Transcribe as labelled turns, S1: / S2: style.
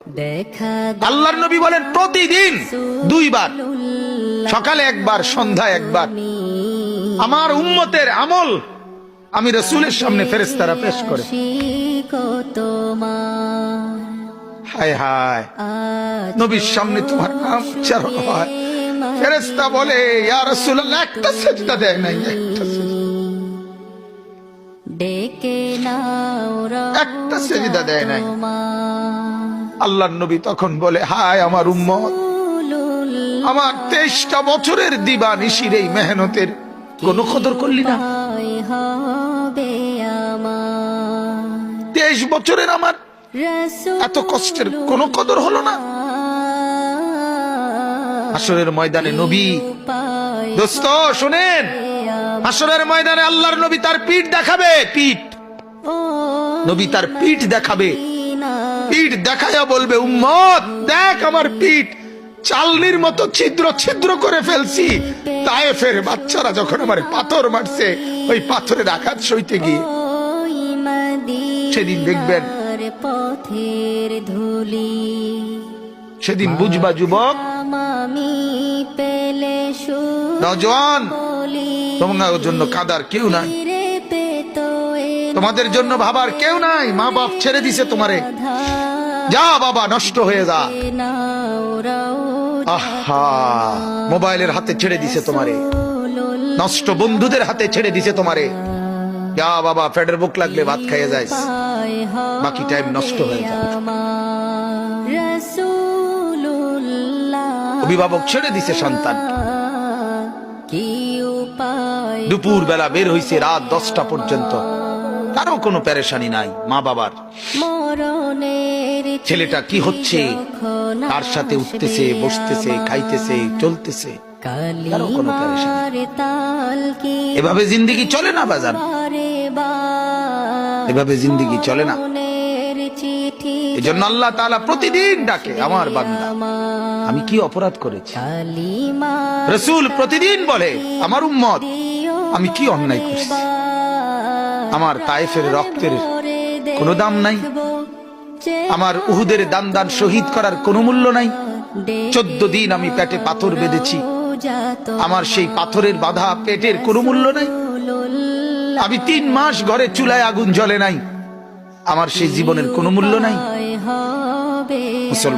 S1: আল্লাহর নবী বলেন প্রতিদিন 2 বার, সকালে একবার, সন্ধ্যায় একবার আমার উম্মতের আমল আমি রাসূলের সামনে ফেরেশতারা পেশ করে। হায় হায়, নবীর সামনে তোমার নাম উচ্চারণ হয়, ফেরেশতা বলে ইয়া রাসূলুল্লাহ একটা সিজদা দেয় নাই, একটা সিজদা দেয় নাই। আল্লাহর নবী তখন বলে হায় আমার উম্মত, আমার 23টা বছরের দিবা নিশির এই মেহনতের কোনো কদর করলি না? 23 বছরের আমার এত কষ্টের কোনো কদর হলো না? হাসরের ময়দানে নবী, দোস্ত শুনেন, হাসরের ময়দানে আল্লাহর নবী তার পিঠ দেখাবে, পিঠ, নবী তার পিঠ দেখাবে, পিঠ দেখায়া বলবে উম্মত দেখ আমার পিঠ চালনির মতো ছিদ্র ছিদ্র করে ফেলছি। তায়েফের বাচ্চারা যখন আমার পাথর মারছে, ওই পাথরের আঘাত সইতে গিয়ে সেদিন দেখবেন, সেদিন বুঝবা যুবক, নওজোয়ান, তোমার জন্য কাঁদার কেউ নাই, তোমাদের জন্য ভাবার কেউ নাই, মা বাপ ছেড়ে দিছে তোমারে, যা বাবা নষ্ট হয়ে যা। আহা, মোবাইলের হাতে ছেড়ে দিছে তোমারে, নষ্ট বন্ধুদের হাতে ছেড়ে দিছে তোমারে, যা বাবা পেটের বুক লাগলে ভাত খাইয়ে যায়, বাকি টাইম নষ্ট হয়ে যায়। অভিভাবক ছেড়ে দিছে সন্তান, দুপুর বেলা বের হইছে রাত 10টা পর্যন্ত, কারো কোনো পেরেশানি নাই মা বাবার। ছেলেটা কি হচ্ছে, তার সাথে উঠতেছে, বসতেছে, খাইতেছে, চলতেছে, কারো কোনো পেরেশানি। এভাবে জিন্দেগি চলে না বাজার, এভাবে জিন্দেগি চলে না। এজন্য আল্লাহ তাআলা প্রতিদিন ডাকে আমার বান্দা আমি কি অপরাধ করেছি। রাসূল প্রতিদিন বলে আমার উম্মত আমি কি অন্যায় করছি। আমার তায়েফের রক্তের কোনো দাম নাই, আমার উহুদের দান দান শহীদ করার কোনো মূল্য নাই। 14 দিন আমি পেটে পাথর বেঁধেছি, আমার সেই পাথরের বাধা পেটের কোনো মূল্য নাই। আমি 3 মাস ঘরে চুলায় আগুন জ্বলে নাই, আমার সেই জীবনের কোনো মূল্য নাই। মুসলমান